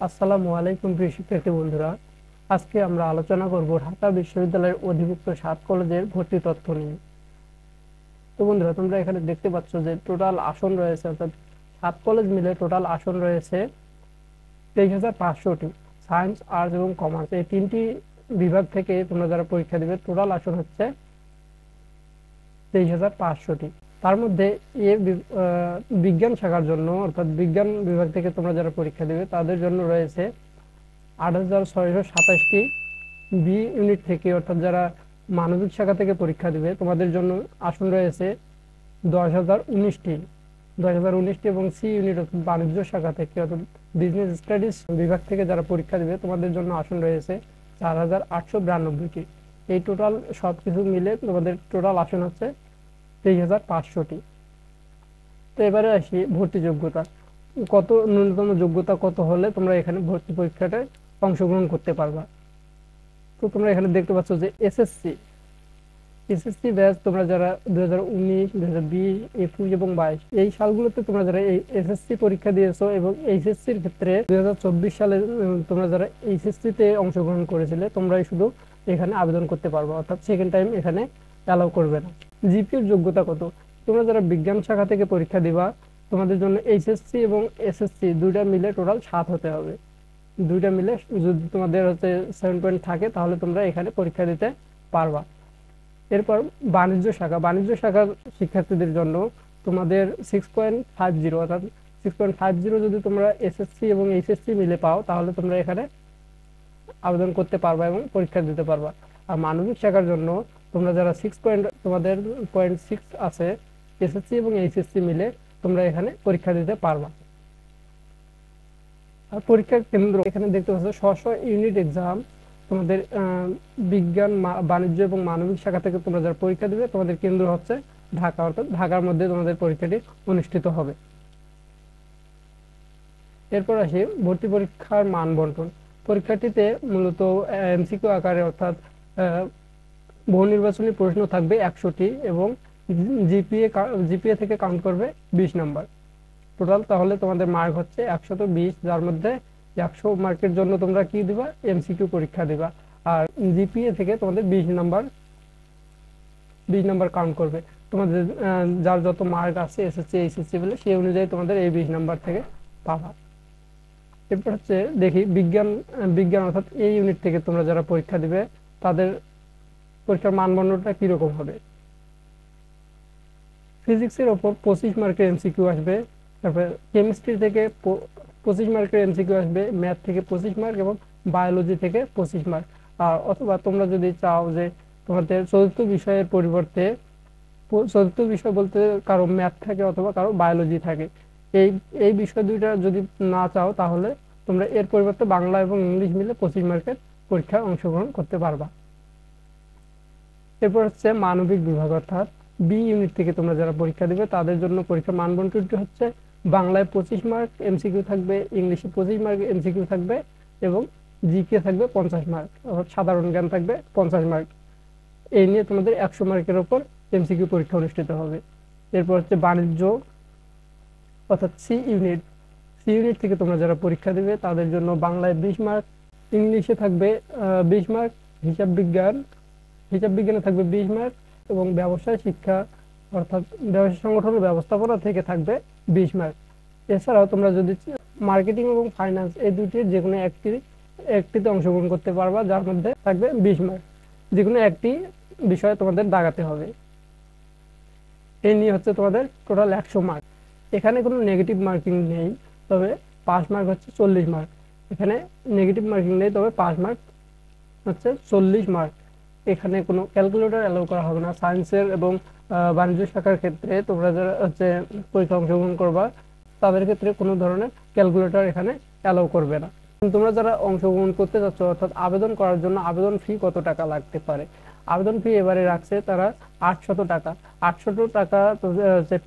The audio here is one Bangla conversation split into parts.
আসসালামু আলাইকুম প্রিয় শিক্ষার্থী বন্ধুরা। আজকে আমরা আলোচনা করব ঢাকা বিশ্ববিদ্যালয়ের অধিভুক্ত 7 কলেজের ভর্তি তথ্য নিয়ে। তো বন্ধুরা, তোমরা এখানে দেখতে পাচ্ছ যে টোটাল আসন রয়েছে, অর্থাৎ 7 কলেজ মিলে টোটাল আসন রয়েছে 23,500টি। সায়েন্স, আর্টস এবং কমার্স এই তিনটি বিভাগ থেকে তোমরা যারা পরীক্ষা দিবে টোটাল আসন হচ্ছে 23,500টি। তার মধ্যে বিজ্ঞান শাখার জন্য, অর্থাৎ বিজ্ঞান বিভাগ থেকে তোমরা যারা পরীক্ষা দিবে তাদের জন্য রয়েছে 8,627টি। বি ইউনিট থেকে, অর্থাৎ যারা মানবিক শাখা থেকে পরীক্ষা দিবে তোমাদের জন্য আসন রয়েছে 10,019টি এবং সি ইউনিট অর্থাৎ বাণিজ্য শাখা থেকে, অর্থাৎ বিজনেস স্টাডিজ বিভাগ থেকে যারা পরীক্ষা দিবে তোমাদের জন্য আসন রয়েছে 4,892টি। এই টোটাল সবকিছু মিলে তোমাদের টোটাল আসন হচ্ছে 23,500টি। তো এবারে আসি ভর্তি যোগ্যতা। কত ন্যূনতম যোগ্যতা কত হলে তোমরা এখানে ভর্তি পরীক্ষাটায় অংশগ্রহণ করতে পারবা। তো তোমরা এখানে দেখতে পাচ্ছ যে এসএসসি ব্যাচ তোমরা যারা 2019, 2020, 21 এবং 22 এই সালগুলোতে তোমরা যারা এই এসএসসি পরীক্ষা দিয়েছো এবং এইচএসসির ক্ষেত্রে 2024 সালে তোমরা যারা এইচএসসি তে অংশগ্রহণ করেছিলে তোমরাই শুধু এখানে আবেদন করতে পারবে, অর্থাৎ সেকেন্ড টাইম এখানে অ্যালাউ করবে না। জিপিএর যোগ্যতা কত? তোমরা যারা বিজ্ঞান শাখা থেকে পরীক্ষা দিবা তোমাদের জন্য এইচএসসি এবং এসএসসি দুইটা মিলে টোটাল 7 হতে হবে। দুইটা মিলে যদি তোমাদের হচ্ছে 7 থাকে তাহলে তোমরা এখানে পরীক্ষা দিতে পারবা। এরপর বাণিজ্য শাখার শিক্ষার্থীদের জন্য তোমাদের 6.50, অর্থাৎ 6.50 যদি তোমরা এসএসসি এবং এইচএসসি মিলে পাও তাহলে তোমরা এখানে আবেদন করতে পারবা এবং পরীক্ষা দিতে পারবা। আর মানবিক শাখার জন্য তোমরা যারা তোমাদের 0.6 আছে এসএসসি এবং এইচএসসি মিলে তোমরা এখানে পরীক্ষা দিতে পারবা। আর পরীক্ষার কেন্দ্র এখানে দেখতে পাচ্ছ স্ব ইউনিট এক্সাম। তোমাদের বিজ্ঞান, বাণিজ্য এবং মানবিক শাখা থেকে তোমরা যারা পরীক্ষা দিবে তোমাদের কেন্দ্র হচ্ছে ঢাকা, অর্থাৎ ঢাকার মধ্যে তোমাদের পরীক্ষাটি অনুষ্ঠিত হবে। এরপর আসি ভর্তি পরীক্ষার মান বন্টন। পরীক্ষাটিতে মূলত এমসিকিউ আকারে, অর্থাৎ বহু নির্বাচনী প্রশ্ন থাকবে 100টি এবং জিপিএ থেকে কাউন্ট করবে 20 নাম্বার টোটাল। তাহলে তোমাদের মার্ক হচ্ছে 120, যার মধ্যে 100 মার্কের জন্য তোমরা কি দিবা? এমসিকিউ পরীক্ষা দিবা। আর জিপিএ থেকে তোমাদের 20 নাম্বার কাউন্ট করবে। তোমাদের যার যত মার্ক আছে এসএসসি এইচএসসি বলে সেই অনুযায়ী তোমাদের এই 20 নাম্বার থেকে পাবা। এরপর হচ্ছে দেখি বিজ্ঞান অর্থাৎ এই ইউনিট থেকে তোমরা যারা পরীক্ষা দিবে তাদের পরীক্ষার মানদণ্ডটা কিরকম হবে। ফিজিক্সের ওপর 25 মার্কের এমসিকিউ আসবে, তারপরে কেমিস্ট্রি থেকে 25 মার্কের এমসিকিউ আসবে, ম্যাথ থেকে 25 মার্ক এবং বায়োলজি থেকে 25 মার্ক। আর অথবা তোমরা যদি চাও যে তোমাদের চতুর্থ বিষয়ের পরিবর্তে, চতুর্থ বিষয় বলতে কারো ম্যাথ থাকে অথবা কারো বায়োলজি থাকে, এই বিষয় দুইটা যদি না চাও তাহলে তোমরা এর পরিবর্তে বাংলা এবং ইংলিশ মিলে 25 মার্কের পরীক্ষায় অংশগ্রহণ করতে পারবা। এরপর হচ্ছে মানবিক বিভাগ, অর্থাৎ বি ইউনিট থেকে তোমরা যারা পরীক্ষা দিবে তাদের জন্য পরীক্ষার মান বন্টনটি হচ্ছে বাংলায় 25 মার্ক এমসিকিউ থাকবে, ইংলিশে 25 মার্ক এমসিকিউ থাকবে এবং জিকে থাকবে 50 মার্ক, অর্থাৎ সাধারণ জ্ঞান থাকবে 50 মার্ক। এই নিয়ে তোমাদের 100 মার্কের উপর এমসিকিউ পরীক্ষা অনুষ্ঠিত হবে। এরপর হচ্ছে বাণিজ্য, অর্থাৎ সি ইউনিট থেকে তোমরা যারা পরীক্ষা দিবে তাদের জন্য বাংলায় 20 মার্ক, ইংলিশে থাকবে 20 মার্ক, হিসাব বিজ্ঞানে থাকবে 20 মার্ক এবং ব্যবসায় শিক্ষা অর্থাৎ ব্যবসা সংগঠন ও ব্যবস্থাপনা থেকে থাকবে 20 মার্ক। এছাড়াও তোমরা যদি মার্কেটিং এবং ফাইন্যান্স এই দুটির যে কোনো একটিতে অংশগ্রহণ করতে পারবা, যার মধ্যে থাকবে 20 মার্ক। যে কোনো একটি বিষয়ে তোমাদের দাগাতে হবে। এই নিয়ে হচ্ছে তোমাদের টোটাল 100 মার্ক। এখানে কোনো নেগেটিভ মার্কিং নেই, তবে পাস মার্ক হচ্ছে 40 মার্ক। এখানে নেগেটিভ মার্কিং নেই, তবে পাস মার্ক হচ্ছে 40 মার্ক। এখানে কোনো ক্যালকুলেটর অ্যালাউ করা হবে না। সায়েন্সের এবং বাণিজ্য শাখার ক্ষেত্রে তোমরা যারা হচ্ছে পরীক্ষা অংশগ্রহণ করবা তাদের ক্ষেত্রে কোনো ধরনের ক্যালকুলেটর এখানে অ্যালাউ করবে না। তোমরা যারা অংশগ্রহণ করতে যাচ্ছ, অর্থাৎ আবেদন করার জন্য আবেদন ফি কত টাকা লাগতে পারে? আবেদন ফি এবারে রাখছে তারা 800 টাকা। 800 টাকা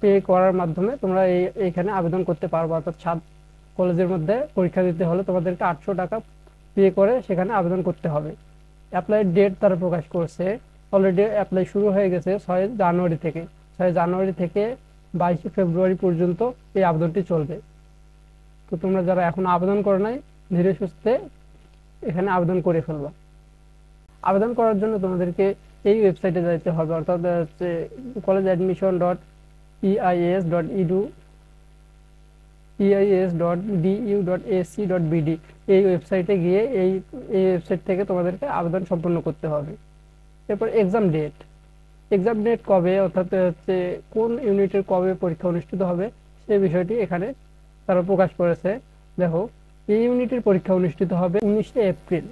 পে করার মাধ্যমে তোমরা এইখানে আবেদন করতে পারবে, অর্থাৎ 7 কলেজের মধ্যে পরীক্ষা দিতে হলে তোমাদেরকে 800 টাকা পে করে সেখানে আবেদন করতে হবে। অ্যাপ্লাই ডেট তারা প্রকাশ করছে, অলরেডি অ্যাপ্লাই শুরু হয়ে গেছে 6 জানুয়ারি থেকে। 6 জানুয়ারি থেকে 22 ফেব্রুয়ারি পর্যন্ত এই আবেদনটি চলবে। তো তোমরা যারা এখন আবেদন করো নাই ধীরে সুস্থে এখানে আবেদন করে ফেলবা। আবেদন করার জন্য তোমাদেরকে এই ওয়েবসাইটে যাইতে হবে, অর্থাৎ হচ্ছে college.admission.eis.edu.ac.bd। এই ওয়েবসাইটে গিয়ে এই ওয়েবসাইট থেকে তোমাদেরকে আবেদন সম্পন্ন করতে হবে। এরপর এক্সাম ডেট কবে, অর্থাৎ হচ্ছে কোন ইউনিটের কবে পরীক্ষা অনুষ্ঠিত হবে সেই বিষয়টি এখানে তারা প্রকাশ করেছে। দেখো, এই ইউনিটের পরীক্ষা অনুষ্ঠিত হবে 19শে এপ্রিল।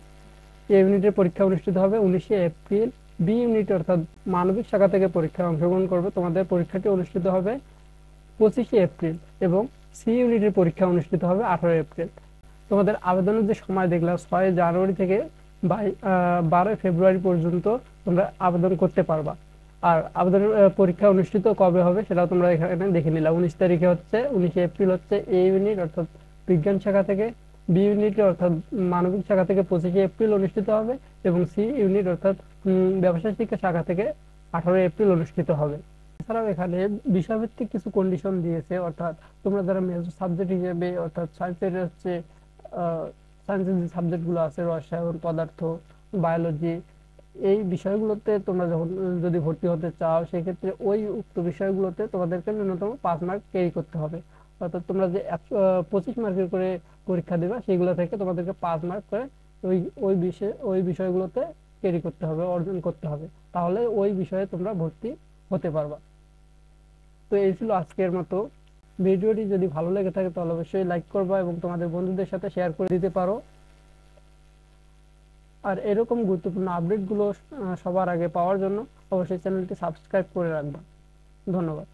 এই ইউনিটের পরীক্ষা অনুষ্ঠিত হবে 19শে এপ্রিল। বি ইউনিট অর্থাৎ মানবিক শাখা থেকে পরীক্ষায় অংশগ্রহণ করবে, তোমাদের পরীক্ষাটি অনুষ্ঠিত হবে 25শে এপ্রিল এবং সি ইউনিটের পরীক্ষা অনুষ্ঠিত হবে 18 এপ্রিল। তোমাদের আবেদনের যে সময় দেখলাম 6 জানুয়ারি থেকে 12 ফেব্রুয়ারি পর্যন্ত তোমরা আবেদন করতে পারবা। আর আবেদনের পরীক্ষা অনুষ্ঠিত কবে হবে সেটাও তোমরা এখানে দেখে নিলা। 19 তারিখে হচ্ছে 19 এপ্রিল হচ্ছে এ ইউনিট অর্থাৎ বিজ্ঞান শাখা থেকে, বি ইউনিট অর্থাৎ মানবিক শাখা থেকে 25শে এপ্রিল অনুষ্ঠিত হবে এবং সি ইউনিট অর্থাৎ ব্যবসায় শিক্ষা শাখা থেকে 18 এপ্রিল অনুষ্ঠিত হবে। এছাড়াও এখানে বিষয়ভিত্তিক কিছু কন্ডিশন দিয়েছে, অর্থাৎ তোমরা যারা মেজর সাবজেক্ট হিসেবে অর্থাৎ সায়েন্সের হচ্ছে সায়েন্সের যে সাবজেক্টগুলো আছে রসায়ন, পদার্থ, বায়োলজি, এই বিষয়গুলোতে তোমরা যখন যদি ভর্তি হতে চাও সেক্ষেত্রে ওই উক্ত বিষয়গুলোতে তোমাদেরকে ন্যূনতম 5 মার্ক ক্যারি করতে হবে। অর্থাৎ তোমরা যে 25 মার্কের করে পরীক্ষা দেবা সেগুলো থেকে তোমাদেরকে 5 মার্ক করে ওই বিষয়গুলোতে ক্যারি করতে হবে, অর্জন করতে হবে, তাহলে ওই বিষয়ে তোমরা ভর্তি হতে পারবা। তো এই ছিল আজকের মতো। ভিডিওটি যদি ভালো লেগে থাকে তাহলে অবশ্যই লাইক করবা এবং তোমাদের বন্ধুদের সাথে শেয়ার করে দিতে পারো। আর এরকম গুরুত্বপূর্ণ আপডেটগুলো সবার আগে পাওয়ার জন্য অবশ্যই চ্যানেলটি সাবস্ক্রাইব করে রাখবা। ধন্যবাদ।